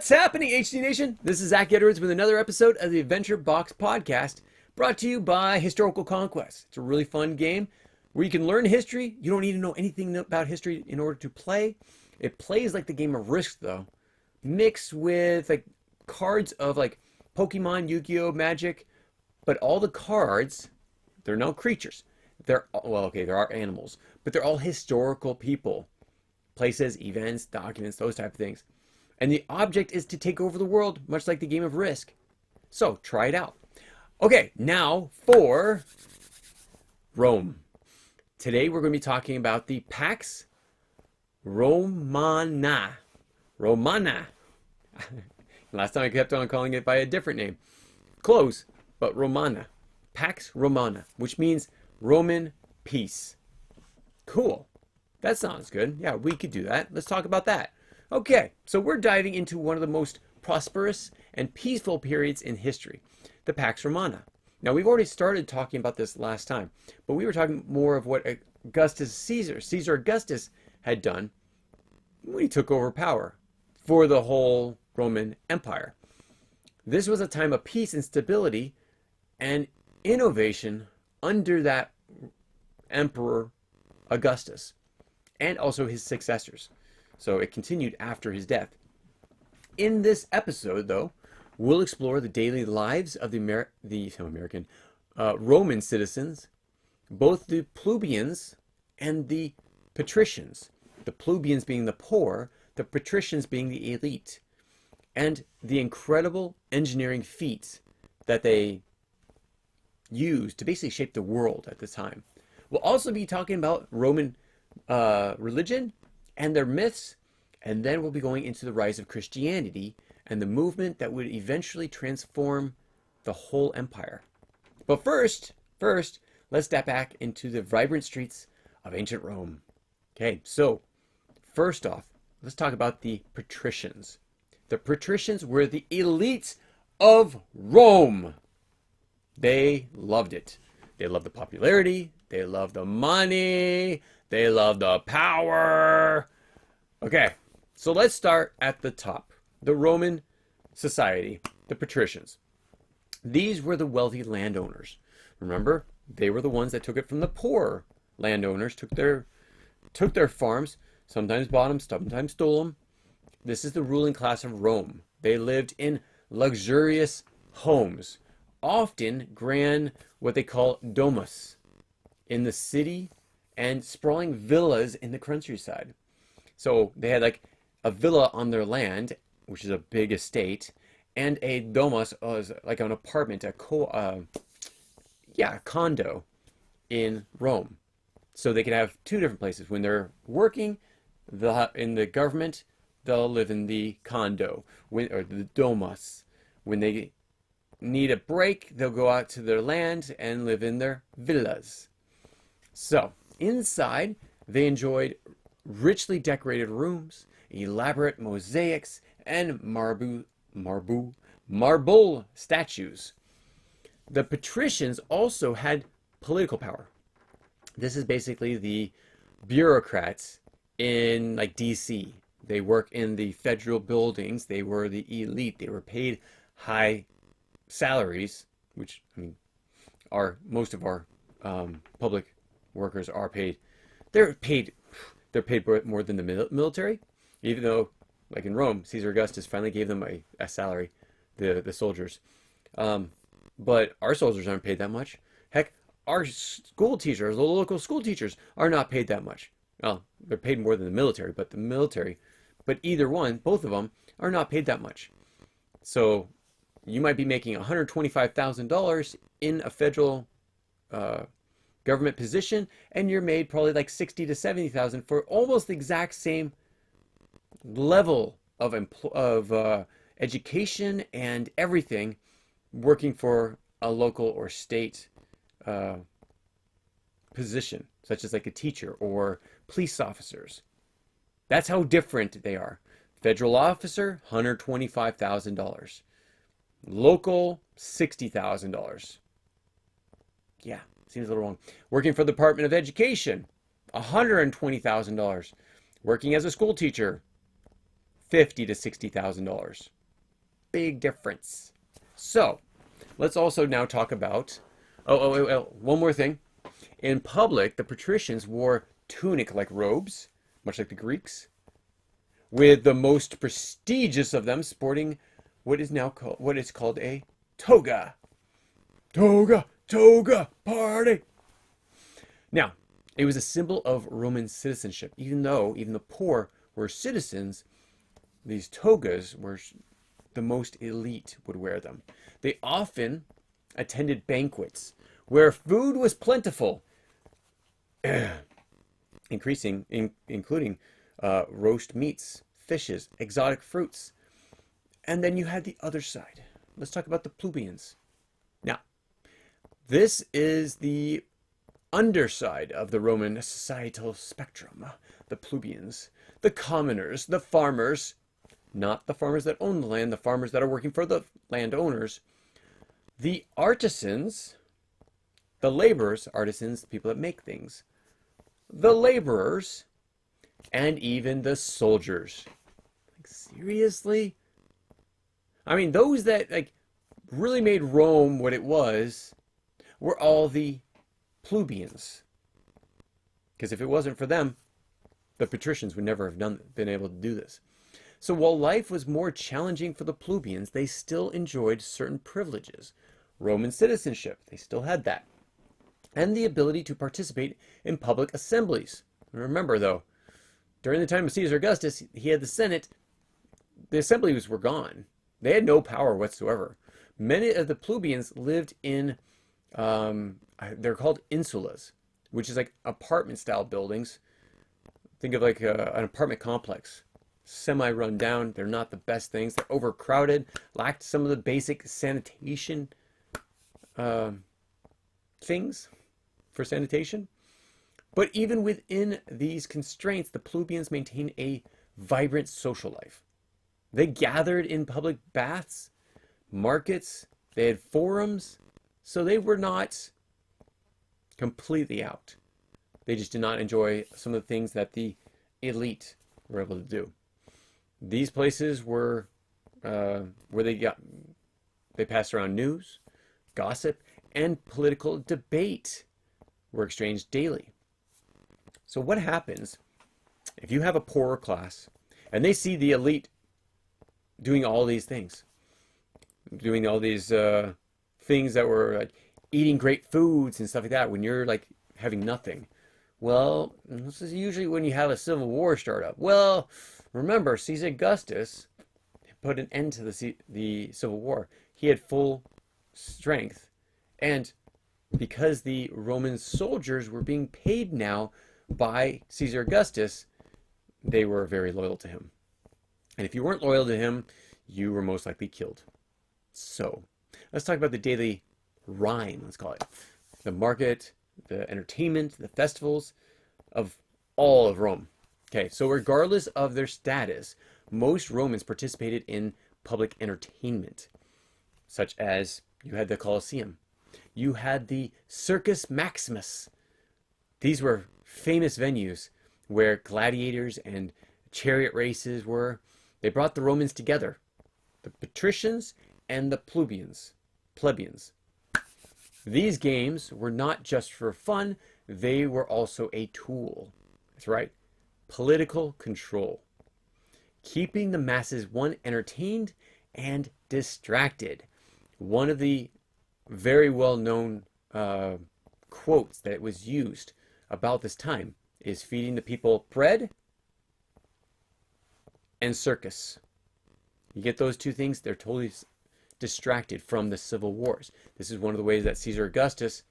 What's happening, HD Nation? This is Zach Edwards with another episode of the Adventure Box Podcast, brought to you by Historical Conquest. It's a really fun game where you can learn history. You don't need to know anything about history in order to play. It plays like the game of Risk, though, mixed with like cards of like Pokemon, Yu-Gi-Oh, Magic, but all the cards, they're no creatures. They're, well, okay, there are animals, but they're all historical people, places, events, documents, those type of things. And the object is to take over the world, much like the game of Risk. So, try it out. Okay, now for Rome. Today we're going to be talking about the Pax Romana. Romana. Last time I kept on calling it by a different name. Close, but Romana. Pax Romana, which means Roman peace. Cool. That sounds good. Yeah, we could do that. Let's talk about that. Okay, so we're diving into one of the most prosperous and peaceful periods in history, the Pax Romana. Now, we've already started talking about this last time, but we were talking more of what Caesar Augustus had done when he took over power for the whole Roman Empire. This was a time of peace and stability and innovation under that Emperor Augustus and also his successors. So it continued after his death. In this episode, though, we'll explore the daily lives of the Roman citizens, both the plebeians and the patricians. The plebeians being the poor, the patricians being the elite, and the incredible engineering feats that they used to basically shape the world at the time. We'll also be talking about Roman religion and their myths, and then we'll be going into the rise of Christianity and the movement that would eventually transform the whole empire. But first, let's step back into the vibrant streets of ancient Rome. Okay, so first off, let's talk about the patricians. The patricians were the elites of Rome. They loved it. They loved the popularity. They loved the money. They loved the power. Okay, so let's start at the top. The Roman society, the patricians. These were the wealthy landowners. Remember, they were the ones that took it from the poor landowners, took their farms, sometimes bought them, sometimes stole them. This is the ruling class of Rome. They lived in luxurious homes, often grand, what they call domus, in the city, and sprawling villas in the countryside. So they had like a villa on their land, which is a big estate, and a domus, like an apartment, a condo in Rome. So they could have two different places. When they're working in the government, they'll live in the condo, or the domus. When they need a break, they'll go out to their land and live in their villas. So inside, they enjoyed richly decorated rooms, elaborate mosaics, and marble statues. The patricians also had political power. This is basically the bureaucrats in like DC. They work in the federal buildings. They were the elite. They were paid high salaries, which most of our public workers are paid. They're paid more than the military, even though, like in Rome, Caesar Augustus finally gave them a salary, the soldiers. But our soldiers aren't paid that much. Heck, our school teachers, the local school teachers, are not paid that much. Well, they're paid more than the military, but either one, both of them, are not paid that much. So you might be making $125,000 in a federal government position, and you're made probably like $60,000 to $70,000 for almost the exact same level of education and everything, working for a local or state position, such as like a teacher or police officers. That's how different they are. Federal officer, $125,000. Local, $60,000. Yeah, seems a little wrong. Working for the Department of Education, $120,000. Working as a school teacher, $50,000 to $60,000. Big difference. So, let's also now talk about, one more thing. In public, the patricians wore tunic-like robes, much like the Greeks, with the most prestigious of them sporting what is called a toga. Toga, toga, party. Now, it was a symbol of Roman citizenship. Even though even the poor were citizens, these togas were the most elite would wear them. They often attended banquets where food was plentiful, including roast meats, fishes, exotic fruits. And then you had the other side. Let's talk about the plebeians. Now, this is the underside of the Roman societal spectrum. The plebeians, the commoners, the farmers, not the farmers that own the land, the farmers that are working for the landowners, the artisans, the laborers, artisans, people that make things, the laborers, and even the soldiers. Like, seriously? I mean, those that really made Rome what it was were all the plebeians. Because if it wasn't for them, the patricians would never have been able to do this. So while life was more challenging for the plebeians, they still enjoyed certain privileges. Roman citizenship, they still had that. And the ability to participate in public assemblies. Remember though, during the time of Caesar Augustus, he had the Senate. The assemblies were gone. They had no power whatsoever. Many of the plebeians lived in, they're called insulas, which is like apartment style buildings. Think of like an apartment complex. Semi-run down. They're not the best things. They're overcrowded, lacked some of the basic sanitation things for sanitation. But even within these constraints, the plebeians maintained a vibrant social life. They gathered in public baths, markets, they had forums, so they were not completely out. They just did not enjoy some of the things that the elite were able to do. These places were where they passed around news, gossip, and political debate were exchanged daily. So what happens if you have a poorer class and they see the elite doing all these things, doing all these things that were like eating great foods and stuff like that, when you're like having nothing? Well, this is usually when you have a civil war start up. Well, remember, Caesar Augustus put an end to the civil war. He had full strength. And because the Roman soldiers were being paid now by Caesar Augustus, they were very loyal to him. And if you weren't loyal to him, you were most likely killed. So, let's talk about the daily rhyme, let's call it. The market, the entertainment, the festivals of all of Rome. Okay, so regardless of their status, most Romans participated in public entertainment, such as you had the Colosseum. You had the Circus Maximus. These were famous venues where gladiators and chariot races were. They brought the Romans together, the patricians and the plebeians. These games were not just for fun, they were also a tool. That's right, political control. Keeping the masses, one, entertained and distracted. One of the very well-known quotes that was used about this time is feeding the people bread and circus. You get those two things, they're totally distracted from the civil wars. This is one of the ways that Caesar Augustus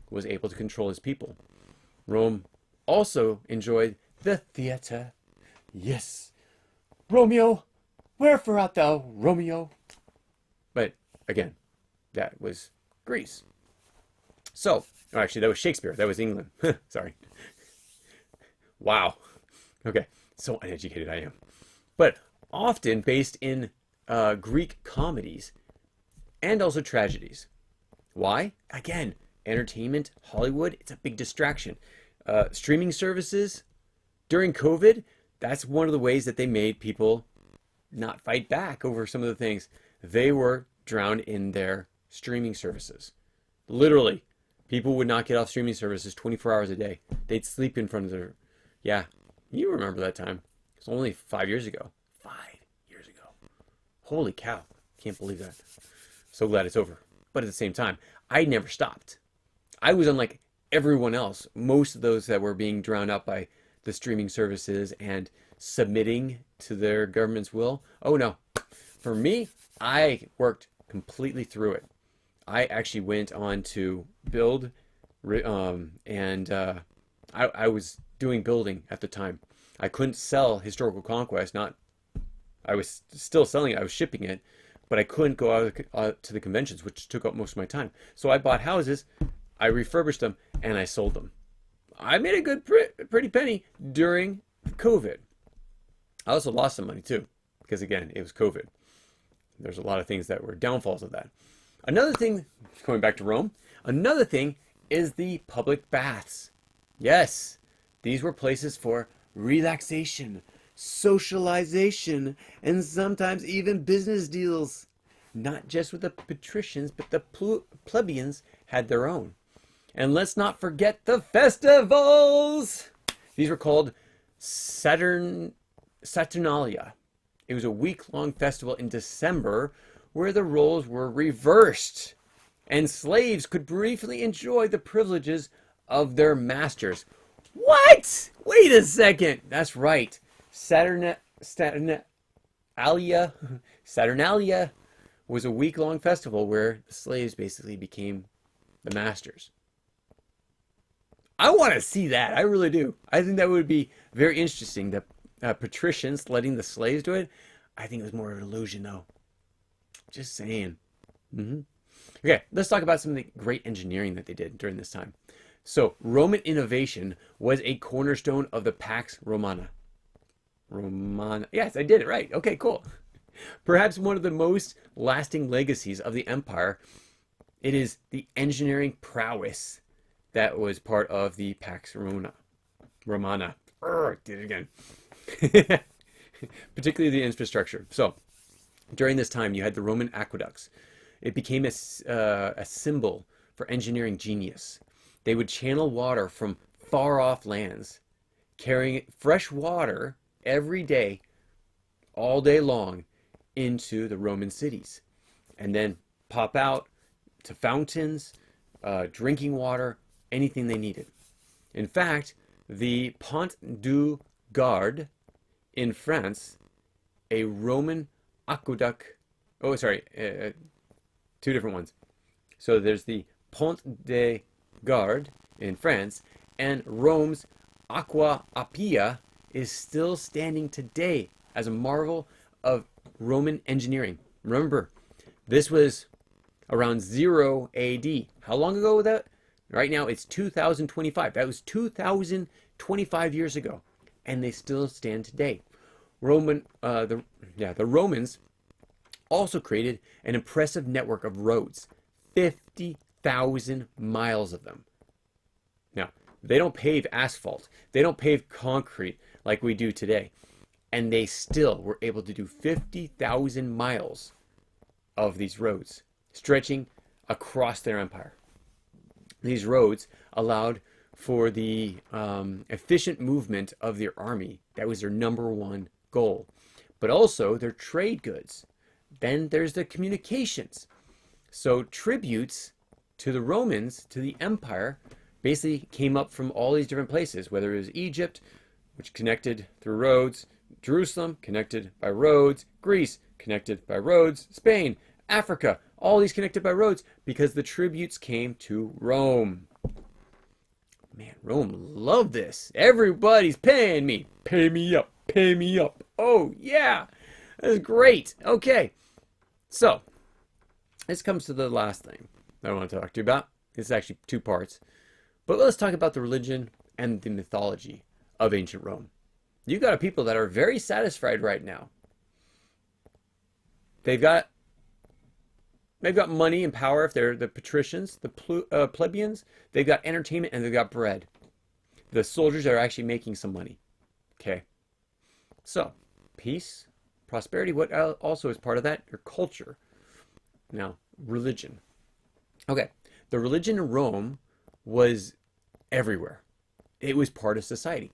was able to control his people. Rome also enjoyed the theater. Yes, Romeo, wherefore art thou, Romeo? But again, that was Greece. So, oh, actually, that was Shakespeare. That was England. Sorry. Wow. Okay, so uneducated I am. But often based in Greek comedies and also tragedies. Why? Again, entertainment, Hollywood, it's a big distraction. Streaming services during COVID, that's one of the ways that they made people not fight back over some of the things. They were drowned in their streaming services. Literally, people would not get off streaming services 24 hours a day. They'd sleep in front of their, yeah, you remember that time. It's only 5 years ago. 5 years ago. Holy cow. Can't believe that. So glad it's over. But at the same time, I never stopped. I was unlike everyone else. Most of those that were being drowned out by the streaming services and submitting to their government's will. Oh no. For me, I worked completely through it. I actually went on to build, and I was doing building at the time. I couldn't sell historical conquest. I was still selling it. I was shipping it, but I couldn't go out to the conventions, which took up most of my time. So I bought houses, I refurbished them, and I sold them. I made a good, pretty penny during COVID. I also lost some money too, because again, it was COVID. There's a lot of things that were downfalls of that. Another thing, going back to Rome, another thing is the public baths. Yes, these were places for relaxation, socialization, and sometimes even business deals. Not just with the patricians, but the plebeians had their own. And let's not forget the festivals. These were called Saturnalia. It was a week-long festival in December where the roles were reversed, and slaves could briefly enjoy the privileges of their masters. What? Wait a second. That's right. Saturnalia was a week-long festival where the slaves basically became the masters. I want to see that. I really do. I think that would be very interesting. The patricians letting the slaves do it. I think it was more of an illusion, though. Just saying. Okay, let's talk about some of the great engineering that they did during this time. So, Roman innovation was a cornerstone of the Pax Romana. Yes, I did it right. Okay, cool. Perhaps one of the most lasting legacies of the empire, it is the engineering prowess that was part of the Pax Romana. Did it again. Particularly the infrastructure. So, during this time, you had the Roman aqueducts. It became a symbol for engineering genius. They would channel water from far-off lands, carrying fresh water every day, all day long, into the Roman cities, and then pop out to fountains, drinking water, anything they needed. In fact, the Pont du Gard in France, a Roman aqueduct, two different ones. So there's the Pont de Gard in France, and Rome's Aqua Appia is still standing today as a marvel of Roman engineering. Remember, this was around 0 AD. How long ago was that? Right now it's 2025. That was 2025 years ago, and they still stand today. The Romans also created an impressive network of roads, 50,000 miles of them. Now, they don't pave asphalt. They don't pave concrete like we do today. And they still were able to do 50,000 miles of these roads, stretching across their empire. These roads allowed for the efficient movement of their army. That was their number one goal. But also their trade goods. Then there's the communications. So tributes to the Romans, to the empire, basically came up from all these different places, whether it was Egypt, which connected through roads, Jerusalem, connected by roads, Greece, connected by roads, Spain, Africa, all these connected by roads because the tributes came to Rome. Man, Rome loved this. Everybody's paying me. Pay me up. Pay me up. Oh, yeah. That's great. Okay. So, this comes to the last thing that I want to talk to you about. It's actually two parts. But let's talk about the religion and the mythology of ancient Rome. You've got people that are very satisfied right now. They've got money and power if they're the patricians, the plebeians. They've got entertainment and they've got bread. The soldiers are actually making some money. Okay. So, peace prosperity, what also is part of that? Your culture. Now, religion. Okay, the religion in Rome was everywhere. It was part of society.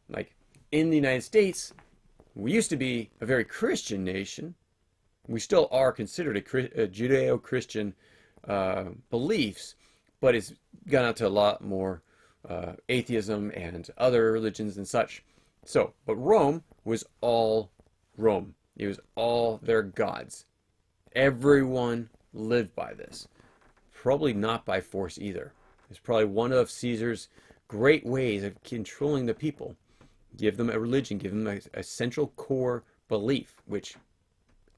Like in the United States, we used to be a very Christian nation. We still are considered a Judeo-Christian beliefs, but it's gone out to a lot more atheism and other religions and such. So, but Rome was all Rome. It was all their gods. Everyone lived by this. Probably not by force either. It's probably one of Caesar's great ways of controlling the people. Give them a religion, give them a central core belief, which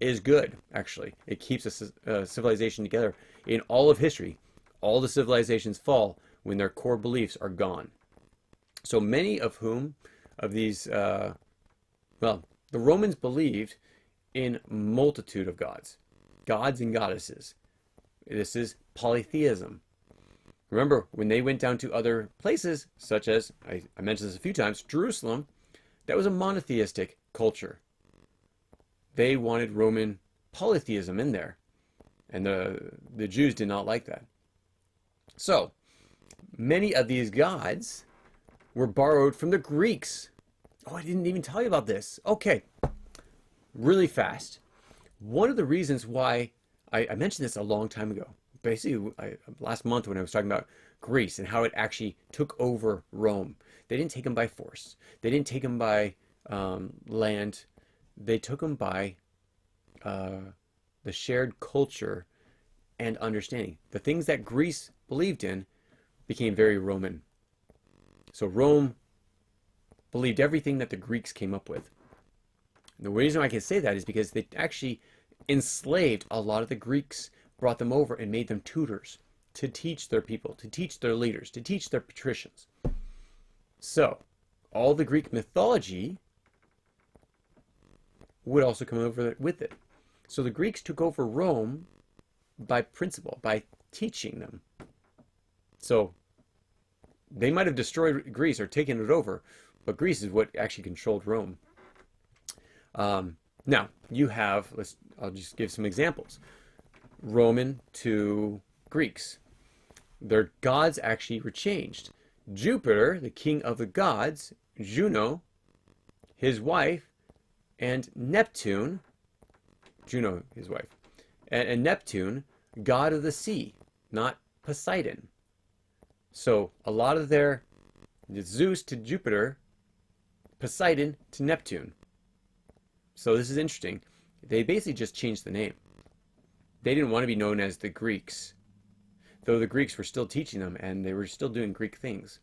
is good, actually. It keeps a civilization together. In all of history, all the civilizations fall when their core beliefs are gone. So many of these, well, the Romans believed in multitude of gods and goddesses. This is polytheism. Remember, when they went down to other places, such as, I mentioned this a few times, Jerusalem, that was a monotheistic culture. They wanted Roman polytheism in there. And the Jews did not like that. So, many of these gods were borrowed from the Greeks. Oh, I didn't even tell you about this. Okay, really fast. One of the reasons why, I mentioned this a long time ago. Basically, last month when I was talking about Greece and how it actually took over Rome. They didn't take them by force. They didn't take them by land. They took them by the shared culture and understanding. The things that Greece believed in became very Roman. So Rome believed everything that the Greeks came up with. And the reason I can say that is because they actually enslaved a lot of the Greeks, brought them over and made them tutors to teach their people, to teach their leaders, to teach their patricians. So all the Greek mythology would also come over with it. So the Greeks took over Rome by principle, by teaching them. So they might have destroyed Greece or taken it over, but Greece is what actually controlled Rome. Now, you have, I'll just give some examples. Roman to Greeks. Their gods actually were changed. Jupiter, the king of the gods, Juno, his wife, and Neptune, Juno, his wife, and Neptune, god of the sea, not Poseidon. So a lot of their Zeus to Jupiter, Poseidon to Neptune. So this is interesting. They basically just changed the name. They didn't want to be known as the Greeks, though the Greeks were still teaching them and they were still doing Greek things.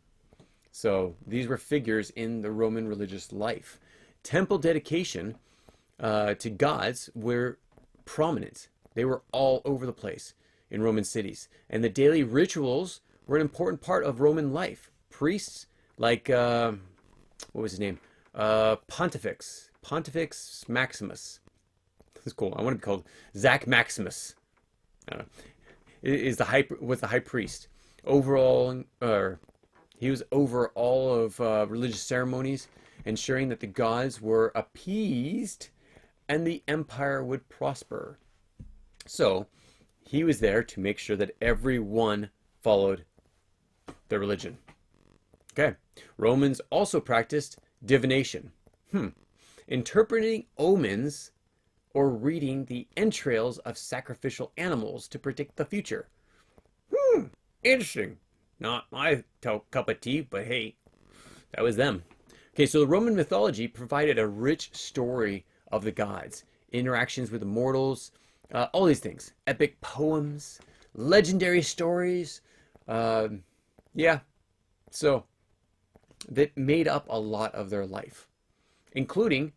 So these were figures in the Roman religious life. Temple dedication to gods were prominent. They were all over the place in Roman cities. And the daily rituals were an important part of Roman life. Priests like, what was his name? Pontifex Maximus. That's cool. I want to be called Zach Maximus. Was the high priest. Overall, he was over all of religious ceremonies, ensuring that the gods were appeased and the empire would prosper. So he was there to make sure that everyone followed their religion. Okay. Romans also practiced divination. Interpreting omens or reading the entrails of sacrificial animals to predict the future. Interesting. Not my cup of tea, but hey, that was them. Okay, so the Roman mythology provided a rich story of the gods, interactions with the mortals, all these things. Epic poems, legendary stories. Yeah, so that made up a lot of their life, including,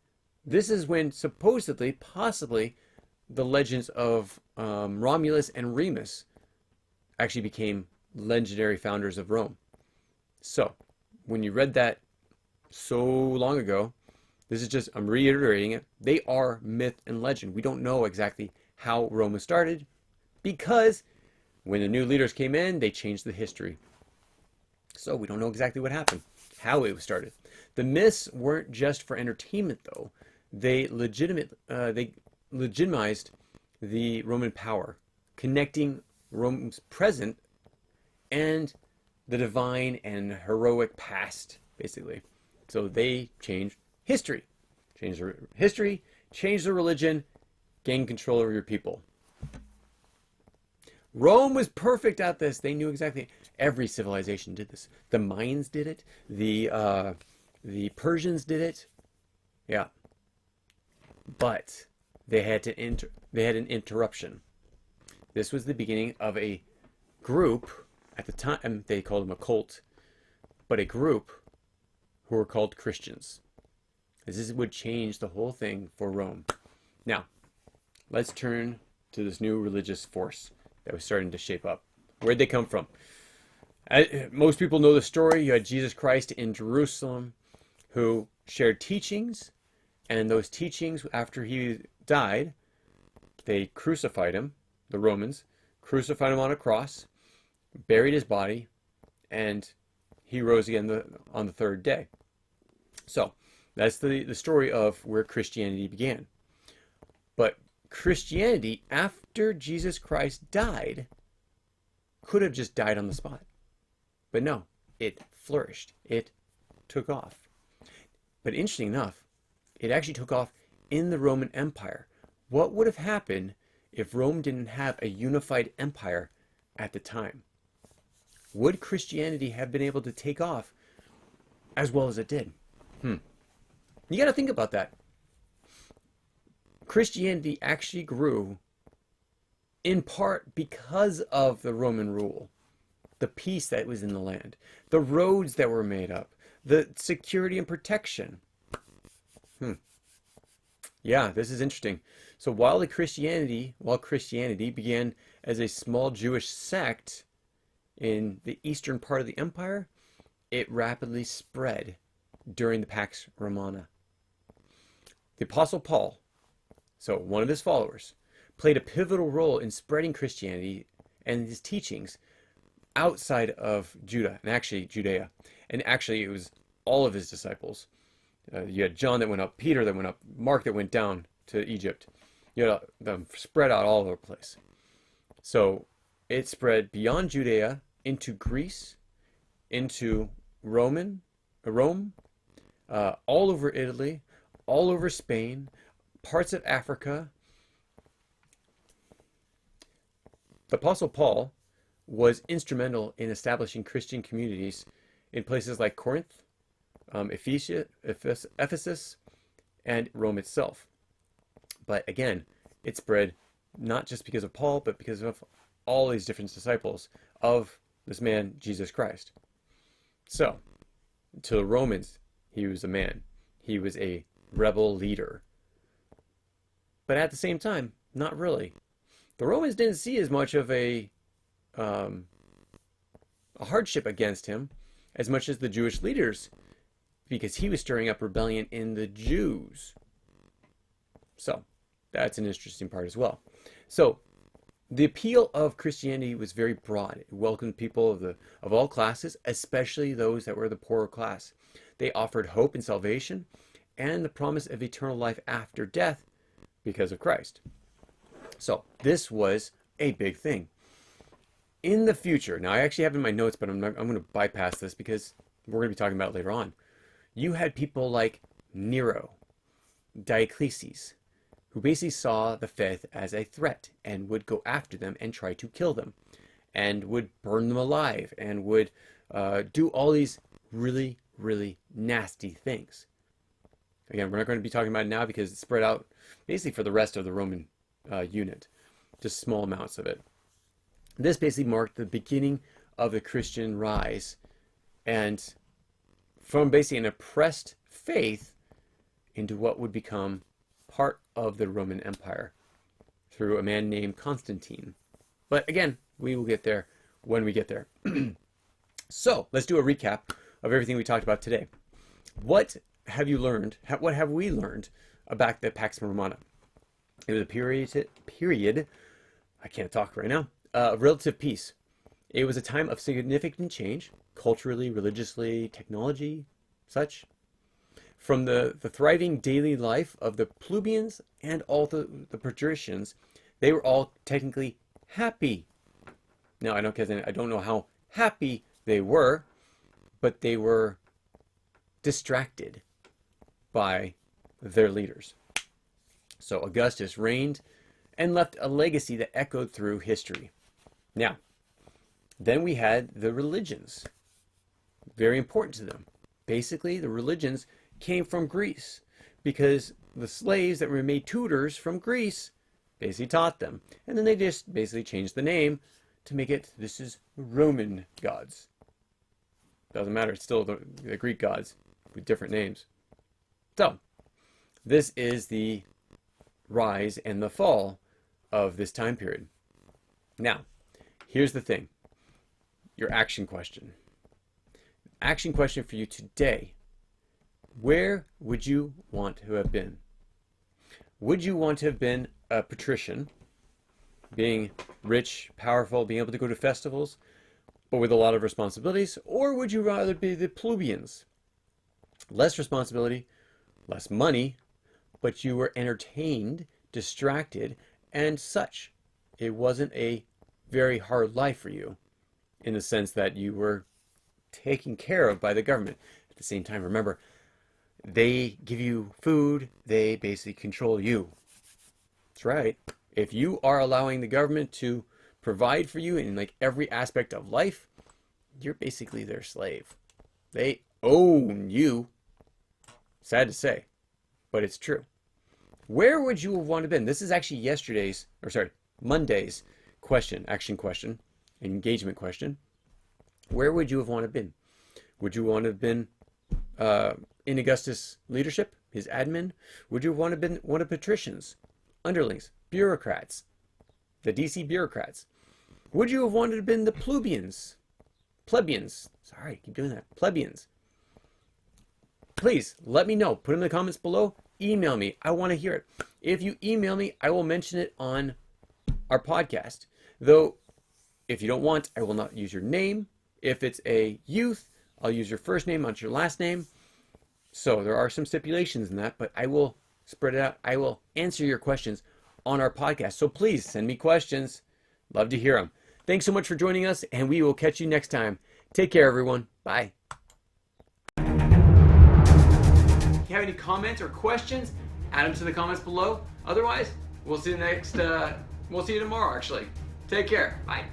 this is when supposedly, possibly, the legends of Romulus and Remus actually became legendary founders of Rome. So, when you read that so long ago, this is just, I'm reiterating it, they are myth and legend. We don't know exactly how Rome was started, because when the new leaders came in, they changed the history. So we don't know exactly what happened, how it was started. The myths weren't just for entertainment, though. they legitimized the Roman power, connecting Rome's present and the divine and heroic past, basically. So they changed history, changed the religion, gained control over your people. Rome was perfect at this. They knew exactly. Every civilization did this. The Mayans did it. The Persians did it. Yeah. But they had an interruption. This was the beginning of a group. At the time, they called them a cult, but a group who were called Christians. This would change the whole thing for Rome. Now, let's turn to this new religious force that was starting to shape up. Where'd they come from? Most people know the story. You had Jesus Christ in Jerusalem who shared teachings, and those teachings, after he died, they crucified him, the Romans, crucified him on a cross, buried his body, and he rose again on the third day. So that's the story of where Christianity began. But Christianity, after Jesus Christ died, could have just died on the spot. But no, it flourished. It took off. But interesting enough, it actually took off in the Roman Empire. What would have happened if Rome didn't have a unified empire at the time? Would Christianity have been able to take off as well as it did? You got to think about that. Christianity actually grew in part because of the Roman rule, the peace that was in the land, the roads that were made up, the security and protection. Yeah, this is interesting. So while Christianity began as a small Jewish sect in the eastern part of the empire, it rapidly spread during the Pax Romana. The Apostle Paul, so one of his followers, played a pivotal role in spreading Christianity and his teachings outside of Judah, and actually Judea. And actually it was all of his disciples. You had John that went up, Peter that went up, Mark that went down to Egypt. You had them spread out all over the place. So it spread beyond Judea into Greece, into Rome, all over Italy, all over Spain, parts of Africa. The Apostle Paul was instrumental in establishing Christian communities in places like Corinth, Ephesus, and Rome itself. But again, it spread not just because of Paul, but because of all these different disciples of this man, Jesus Christ. So, to the Romans, he was a man. He was a rebel leader. But at the same time, not really. The Romans didn't see as much of a hardship against him as much as the Jewish leaders, because he was stirring up rebellion in the Jews. So, that's an interesting part as well. So, the appeal of Christianity was very broad. It welcomed people of all classes, especially those that were the poorer class. They offered hope and salvation and the promise of eternal life after death because of Christ. So, this was a big thing. In the future, now I actually have it in my notes, but I'm going to bypass this because we're going to be talking about it later on. You had people like Nero, Diocletian, who basically saw the faith as a threat and would go after them and try to kill them and would burn them alive and would do all these really, really nasty things. Again, we're not going to be talking about it now because it's spread out basically for the rest of the Roman unit, just small amounts of it. This basically marked the beginning of the Christian rise, and from basically an oppressed faith into what would become part of the Roman Empire through a man named Constantine. But again, we will get there when we get there. So let's do a recap of everything we talked about today. What have you learned? What have we learned about the Pax Romana? It was a period, I can't talk right now, of relative peace. It was a time of significant change, culturally, religiously, technology, such. from the thriving daily life of the plebeians and all the patricians. They were all technically happy. Now, I don't know how happy they were, but they were distracted by their leaders. So Augustus reigned and left a legacy that echoed through history. Now, then we had the religions. Very important to them. Basically, the religions came from Greece because the slaves that were made tutors from Greece basically taught them. And then they just basically changed the name to make it, this is Roman gods. Doesn't matter, it's still the Greek gods with different names. So, this is the rise and the fall of this time period. Now, here's the thing. Your action question. Action question for you today. Where would you want to have been? Would you want to have been a patrician, being rich, powerful, being able to go to festivals, but with a lot of responsibilities? Or would you rather be the plebeians? Less responsibility, less money, but you were entertained, distracted, and such. It wasn't a very hard life for you in the sense that you were taken care of by the government. At the same time, remember, they give you food, they basically control you. That's right. If you are allowing the government to provide for you in like every aspect of life, you're basically their slave. They own you. Sad to say, but it's true. Where would you have wanted to been? This is actually Monday's question, action question, engagement question. Where would you have wanted to been? Would you want to have been in Augustus' leadership, his admin? Would you have wanted to been one of patricians, underlings, bureaucrats, the DC bureaucrats? Would you have wanted to have been the plebeians? Sorry, I keep doing that. Plebeians. Please let me know. Put them in the comments below. Email me. I want to hear it. If you email me, I will mention it on our podcast. Though, if you don't want, I will not use your name. If it's a youth, I'll use your first name, not your last name. So there are some stipulations in that, but I will spread it out. I will answer your questions on our podcast. So please send me questions. Love to hear them. Thanks so much for joining us, and we will catch you next time. Take care, everyone. Bye. If you have any comments or questions, add them to the comments below. Otherwise, we'll see you tomorrow, actually. Take care. Bye.